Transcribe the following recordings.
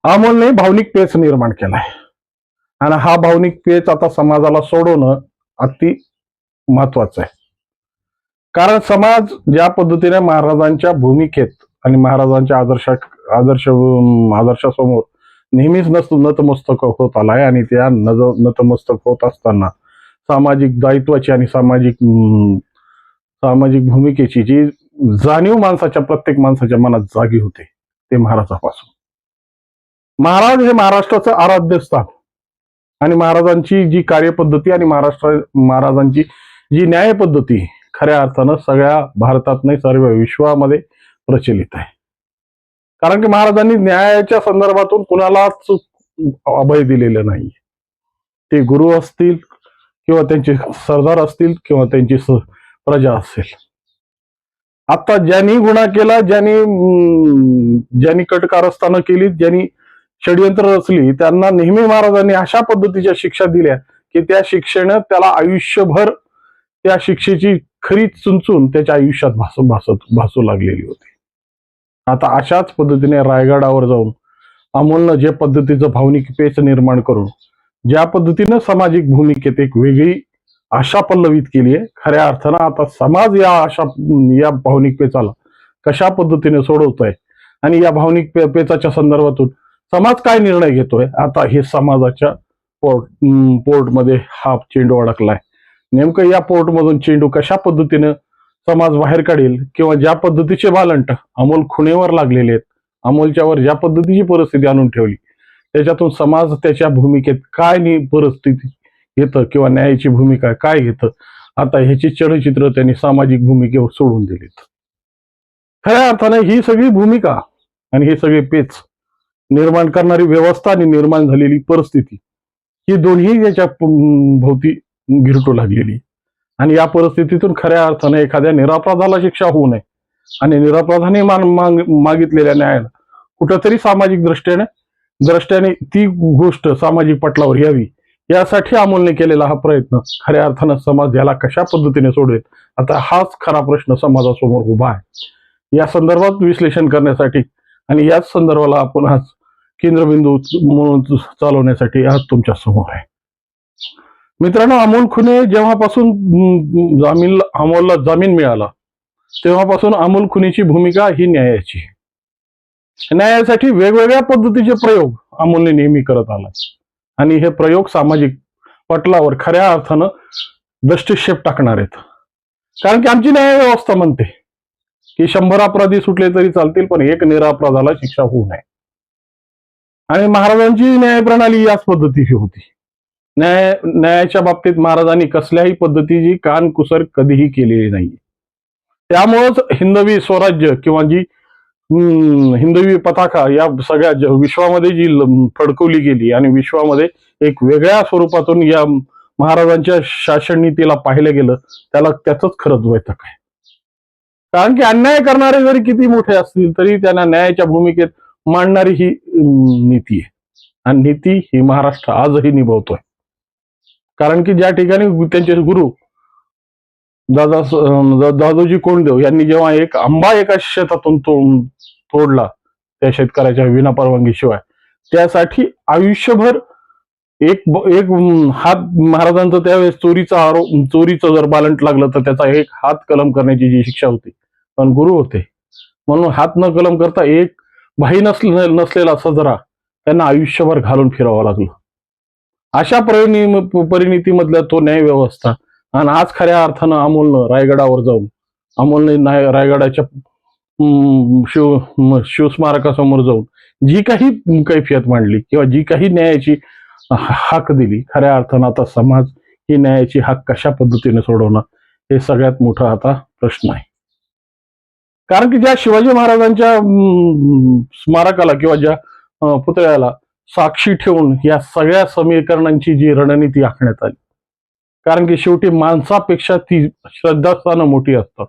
अमोलने भावनिक पेच निर्माण केलाय आणि हा भावनिक पेच आता समाजाला सोडवणं अति महत्वाचं आहे. कारण समाज ज्या पद्धतीने महाराजांच्या भूमिकेत आणि महाराजांच्या आदर्शासमोर नेहमीच नतमस्तक होत आलाय आणि त्या नतमस्तक होत असताना सामाजिक दायित्वाची आणि सामाजिक भूमिकेची जी जाणीव प्रत्येक माणसाच्या मनात जागी होते ते महाराजापासून. महाराज हे महाराष्ट्राचं आराध्य स्थान आणि महाराजांची जी कार्यपद्धती आणि महाराजांची जी न्याय पद्धती खऱ्या अर्थानं सगळ्या भारतात नाही सर्व विश्वामध्ये प्रचलित आहे. कारण की महाराजांनी न्यायाच्या संदर्भातून कुणालाच अभय दिलेलं नाही. ते गुरु असतील किंवा त्यांचे सरदार असतील किंवा त्यांची प्रजा असेल. आता ज्यांनी गुन्हा केला, ज्यांनी कटकारस्थानं केली, ज्यांनी षडयंत्र रचली, त्यांना नेहमी महाराजांनी अशा पद्धतीच्या शिक्षा दिल्या की त्या शिक्षेनं त्याला आयुष्यभर त्या शिक्षेची खरी चुंचून त्याच्या आयुष्यात भासू लागलेली होती. आता अशाच पद्धतीने रायगडावर जाऊन अमोलनं जे पद्धतीचं भावनिक पेच निर्माण करून ज्या पद्धतीनं सामाजिक भूमिकेत एक वेगळी आशा पल्लवित केली आहे, खऱ्या अर्थानं आता समाज या भावनिक पेचाला कशा पद्धतीने सोडवतोय आणि या भावनिक पेचाच्या संदर्भातून समाज काय निर्णय घेतोय, आता हे समाजाच्या पोर्टमध्ये हा चेंडू अडकलाय. नेमकं या पोर्टमधून चेंडू कशा पद्धतीनं समाज बाहेर काढेल किंवा ज्या पद्धतीचे बालंट अमोल खुणेवर लागलेले आहेत, अमोलच्यावर ज्या पद्धतीची परिस्थिती आणून ठेवली, त्याच्यातून समाज त्याच्या भूमिकेत काय परिस्थिती घेतं किंवा न्यायाची भूमिका काय घेतं, आता ह्याची चलचित्र त्यांनी सामाजिक भूमिकेवर सोडून दिलीत. खऱ्या अर्थाने ही सगळी भूमिका आणि हे सगळे पेच निर्माण करणारी व्यवस्था आणि निर्माण झालेली परिस्थिती ही दोन्ही याच्या भोवती गिरटू लागलेली आणि या परिस्थितीतून खऱ्या अर्थाने एखाद्या निरापराधाला शिक्षा होऊ नये आणि निरापराधाने मागितलेल्या न्यायाला कुठंतरी सामाजिक दृष्ट्याने ती गोष्ट सामाजिक पटलावर यावी, यासाठी अमोलने केलेला हा प्रयत्न खऱ्या अर्थानं समाज याला कशा पद्धतीने सोडेल, आता हाच खरा प्रश्न समाजासमोर उभा आहे. या संदर्भात विश्लेषण करण्यासाठी आणि याच संदर्भाला आपण आज केंद्रबिंदू म्हणून चालवण्यासाठी आज तुमच्या समोर आहे. मित्रांनो, अमोल खुने जेव्हापासून अमोलला जामीन मिळाला तेव्हापासून अमोल खुनेची भूमिका ही न्यायाची. न्यायासाठी वेगवेगळ्या पद्धतीचे प्रयोग अमोलने नेहमी करत आला आणि हे प्रयोग सामाजिक पटलावर खऱ्या अर्थानं दष्टक्षेप टाकणार आहेत. कारण की आमची न्याय व्यवस्था म्हणते की 100 अपराधी सुटले तरी चालतील पण एक निरापराधाला शिक्षा होऊ नये. आणि महाराजांची न्याय प्रणाली याच पद्धतीची होती. न्यायाच्या बाबतीत महाराजांनी कसल्याही पद्धतीची कानकुसर कधीही केलेली नाही. त्यामुळेच हिंदवी स्वराज्य किंवा जी हिंदवी पताका या सगळ्या विश्वामध्ये जी फडकवली गेली आणि विश्वामध्ये एक वेगळ्या स्वरूपातून या महाराजांच्या शासन नीतीला पाहिलं गेलं, त्याच खरंच वैतक आहे. कारण की अन्याय करणारे जरी किती मोठे असतील तरी त्यांना न्यायाच्या भूमिकेत मांडणारी ही नीती आहे आणि नीती ही महाराष्ट्र आजही निभावतोय. कारण की ज्या ठिकाणी त्यांचे गुरु दादोजी कोंडदेव यांनी जेव्हा एक आंबा एका शेतातून तोडला त्या शेतकऱ्याच्या विना परवानगी शिवाय, त्यासाठी आयुष्यभर एक हात महाराजांचं त्यावेळेस चोरीचं जर बालंट लागलं तर त्याचा एक हात कलम करण्याची जी शिक्षा होती, पण गुरु होते म्हणून हात न कलम करता एक भाई नसलेला सजरा त्यांना आयुष्यभर घालून फिरावं लागलं. अशा परिणितीमधल्या तो न्याय व्यवस्था आणि आज खऱ्या अर्थानं अमोलनं रायगडावर जाऊन अमोलने रायगडाच्या शिवस्मारकासमोर जाऊन जी काही कैफियत मांडली किंवा जी काही न्यायाची हाक दिली, खऱ्या अर्थानं आता समाज ही न्यायाची हाक कशा पद्धतीने सोडवणं हे सगळ्यात मोठा आता प्रश्न आहे. कारण की ज्या शिवाजी महाराजांच्या स्मारकाला किंवा ज्या पुतळ्याला साक्षी ठेवून या सगळ्या समीकरणांची जी रणनीती आखण्यात आली, कारण की शेवटी माणसापेक्षा ती श्रद्धास्थानं मोठी असतात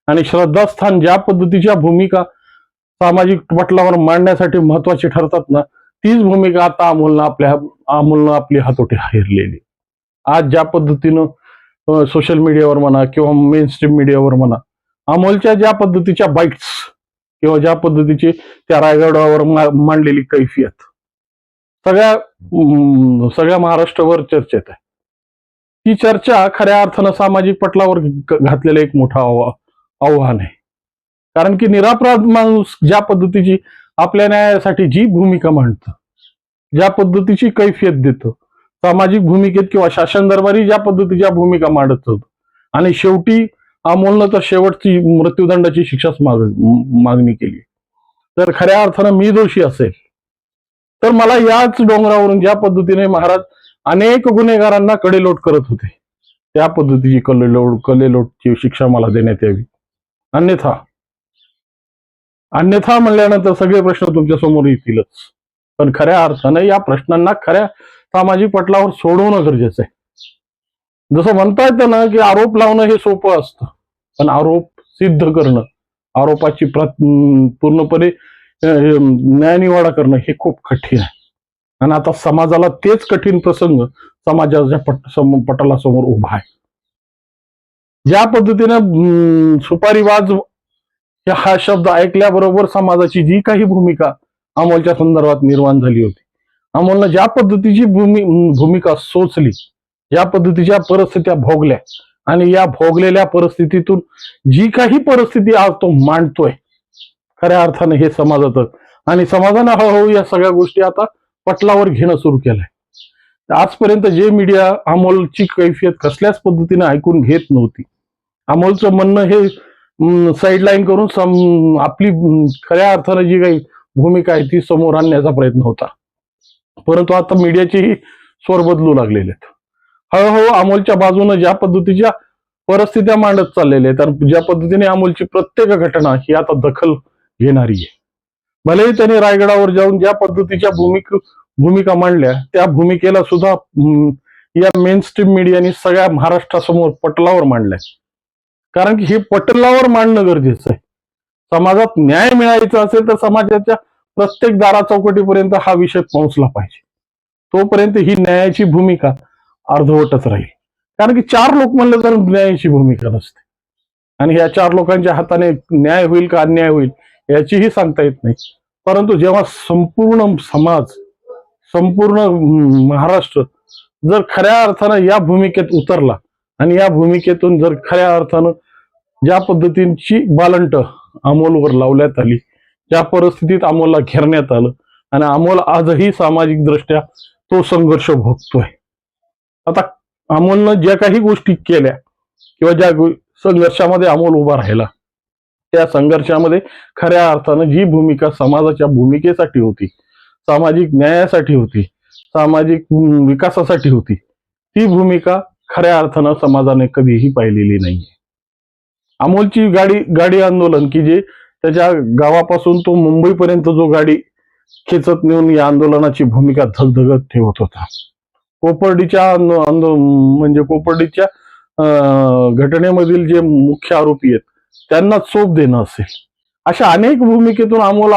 आणि श्रद्धास्थान ज्या पद्धतीच्या भूमिका सामाजिक पटलावर मांडण्यासाठी महत्वाची ठरतात ना, तीच भूमिका आता अमोलनं आपली हातोटी हेरलेली. आज ज्या पद्धतीनं सोशल मीडियावर म्हणा किंवा मेन स्ट्रीम मीडियावर म्हणा, अमोलच्या ज्या पद्धतीच्या बाईट्स किंवा ज्या पद्धतीची त्या रायगडावर मांडलेली कैफियत सगळ्या महाराष्ट्रावर चर्चेत आहे. ही चर्चा खऱ्या अर्थानं सामाजिक पटलावर घातलेलं एक मोठं आव्हान आहे. कारण की निरपराध माणूस ज्या पद्धतीची आपल्या न्यायासाठी जी भूमिका मांडतं, ज्या पद्धतीची कैफियत देतं, सामाजिक भूमिकेत किंवा शासन दरबारी ज्या पद्धतीच्या भूमिका मांडत होत, आणि शेवटी अमोलनं तर शेवटची मृत्यूदंडाची शिक्षाच मागणी केली. तर खऱ्या अर्थानं मी दोषी असेल तर मला याच डोंगरावरून ज्या पद्धतीने महाराज अनेक गुन्हेगारांना कडेलोट करत होते, त्या पद्धतीची कलेलोटची शिक्षा मला देण्यात यावी. अन्यथा अन्यथा म्हणल्यानंतर सगळे प्रश्न तुमच्या समोर येतीलच. पण खऱ्या अर्थानं या प्रश्नांना खऱ्या सामाजिक पटलावर सोडवणं गरजेचं आहे. जसं म्हणता येतं ना की आरोप लावणं हे सोपं असतं, पण आरोप सिद्ध करणं, आरोपाची पूर्णपणे न्यायनिवाडा करणं हे खूप कठीण आहे. आणि आता समाजाला तेच कठीण प्रसंग समाजाच्या पटलासमोर उभा आहे. ज्या पद्धतीनं सुपारीबाज हा शब्द ऐकल्याबरोबर समाजाची जी काही भूमिका अमोलच्या संदर्भात निर्माण झाली होती, अमोलनं ज्या पद्धतीची भूमिका सोचली, ज्या पद्धतीच्या परिस्थित्या भोगल्या, आणि या भोगलेल्या परिस्थितीतून जी काही परिस्थिती आज तो मांडतोय, खऱ्या अर्थानं हे समाजात आणि समाजानं हळूहळू या सगळ्या गोष्टी आता पटलावर घेणं सुरू केलंय. आजपर्यंत जे मीडिया अमोलची कैफियत कसल्याच पद्धतीने ऐकून घेत नव्हती, अमोलचं म्हणणं हे साईडलाईन करून आपली खऱ्या अर्थानं जी काही भूमिका आहे ती समोर आणण्याचा प्रयत्न होता. परंतु आता मीडियाचेही स्वर बदलू लागलेले आहेत. हळूहळू अमोलच्या बाजूने ज्या पद्धतीच्या परिस्थित्या मांडत चाललेल्या आहेत, तर ज्या पद्धतीने अमोलची प्रत्येक घटना ही आता दखल घेणारी आहे. भलेही त्यांनी रायगडावर जाऊन ज्या पद्धतीच्या भूमिका मांडल्या, त्या भूमिकेला सुद्धा या मेन स्ट्रीम मीडियाने सगळ्या महाराष्ट्रासमोर पटलावर मांडलंय. कारण की हे पटलावर मांडणं गरजेचं आहे. समाजात न्याय मिळायचा असेल तर समाजाच्या प्रत्येक दारा चौकटीपर्यंत हा विषय पोहोचला पाहिजे. तोपर्यंत ही न्यायाची भूमिका अर्धवटच राहील. कारण की 4 लोक म्हणलं तर न्यायाची भूमिका नसते, आणि ह्या 4 लोकांच्या हाताने न्याय होईल का अन्याय होईल याचीही सांगता येत नाही. परंतु जेव्हा संपूर्ण समाज, संपूर्ण महाराष्ट्र जर खऱ्या अर्थानं या भूमिकेत उतरला, आणि या भूमिकेतून जर खऱ्या अर्थानं ज्या पद्धतीची बालंट अमोलवर लावण्यात आली, ज्या परिस्थितीत अमोलला घेरण्यात आलं, आणि अमोल आजही सामाजिक दृष्ट्या तो संघर्ष भोगतोय. आता अमोलनं ज्या काही गोष्टी केल्या किंवा ज्या संघर्षामध्ये अमोल उभा राहिला, त्या संघर्षामध्ये खऱ्या अर्थानं जी भूमिका समाजाच्या भूमिकेसाठी होती, सामाजिक न्यायासाठी होती, सामाजिक विकासासाठी होती, ती भूमिका खऱ्या अर्थानं समाजाने कधीही पाहिलेली नाहीये. अमोलची गाडी आंदोलन की जे त्याच्या गावापासून तो मुंबईपर्यंत जो गाडी खेचत नेऊन या आंदोलनाची भूमिका धगधगत ठेवत होता. कोपर्डीच्या घटनेमधील जे मुख्य आरोपी आहेत त्यांना चोप देणं असेल, अशा अनेक भूमिकेतून अमोल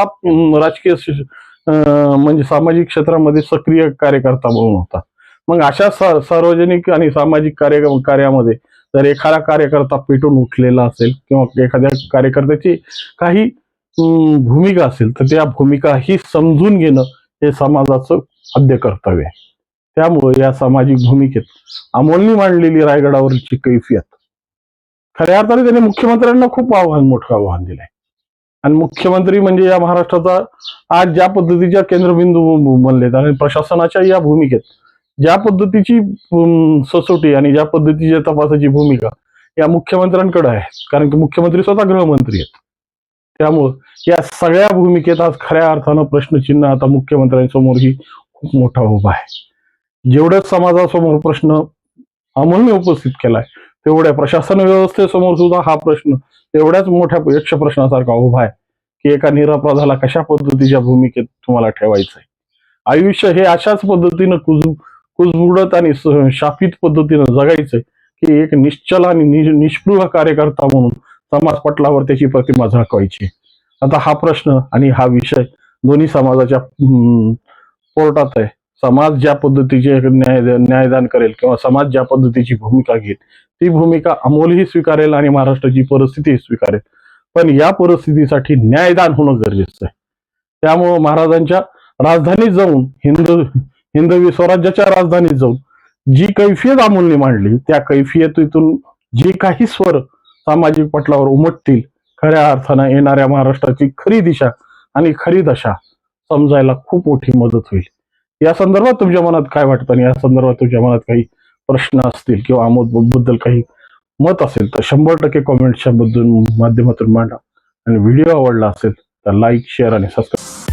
राजकीय म्हणजे सामाजिक क्षेत्रामध्ये सक्रिय कार्यकर्ता म्हणून होता. मग अशा सार्वजनिक आणि सामाजिक कार्यामध्ये जर एखादा कार्यकर्ता पेटून उठलेला असेल किंवा एखाद्या कार्यकर्त्याची काही भूमिका असेल, तर त्या भूमिका ही समजून घेणं हे समाजाचं आद्य कर्तव्य आहे. त्यामुळे या सामाजिक भूमिकेत अमोलनी मांडलेली रायगडावरची कैफियत खऱ्या अर्थाने त्याने मुख्यमंत्र्यांना खूप मोठं आव्हान दिलंय. आणि मुख्यमंत्री म्हणजे या महाराष्ट्राचा आज ज्या पद्धतीच्या केंद्रबिंदू बनलेत, आणि प्रशासनाच्या या भूमिकेत ज्या पद्धतीची सचोटी आणि ज्या पद्धतीच्या तपासाची भूमिका या मुख्यमंत्र्यांकडे आहे, कारण की मुख्यमंत्री स्वतः गृहमंत्री आहेत. त्यामुळं या सगळ्या भूमिकेत आज खऱ्या अर्थानं प्रश्नचिन्ह आता मुख्यमंत्र्यांसमोरही खूप मोठा उभा आहे. जेवढ्या समाजासमोर प्रश्न अमोलने उपस्थित केलाय, तेवढ्या प्रशासन व्यवस्थेसमोर सुद्धा हा प्रश्न तेवढ्याच मोठ्या यक्ष प्रश्नासारखा उभा आहे की एका निरपराधाला कशा पद्धतीच्या भूमिकेत तुम्हाला ठेवायचंय. आयुष्य हे अशाच पद्धतीनं कुजबुडत आणि शापित पद्धतीनं जगायचंय की एक निश्चल आणि निष्पृह कार्यकर्ता म्हणून समाज पटलावर त्याची प्रतिमा झाकवायची. आता हा प्रश्न आणि हा विषय दोन्ही समाजाच्या कोर्टात आहे. समाज ज्या पद्धतीचे न्यायदान करेल किंवा समाज ज्या पद्धतीची भूमिका घेईल, ती भूमिका अमोलही स्वीकारेल आणि महाराष्ट्राची परिस्थिती स्वीकारेल. पण या परिस्थितीसाठी न्यायदान होणं गरजेचं आहे. त्यामुळं महाराजांच्या राजधानीत जाऊन हिंदवी स्वराज्याच्या राजधानीत जाऊन जी कैफियत अमोलने मांडली, त्या कैफियतीतून जे काही स्वर सामाजिक पटलावर उमटतील, खऱ्या अर्थानं येणाऱ्या महाराष्ट्राची खरी दिशा आणि खरी दशा समजायला खूप मोठी मदत होईल. या संदर्भात तुमच्या मनात काय वाटतं आणि या संदर्भात तुमच्या मनात काही प्रश्न असतील किंवा बद्दल काही मत असेल तर 100% कॉमेंटच्या माध्यमातून मांडा. आणि व्हिडिओ आवडला असेल तर लाईक, शेअर आणि सबस्क्राईब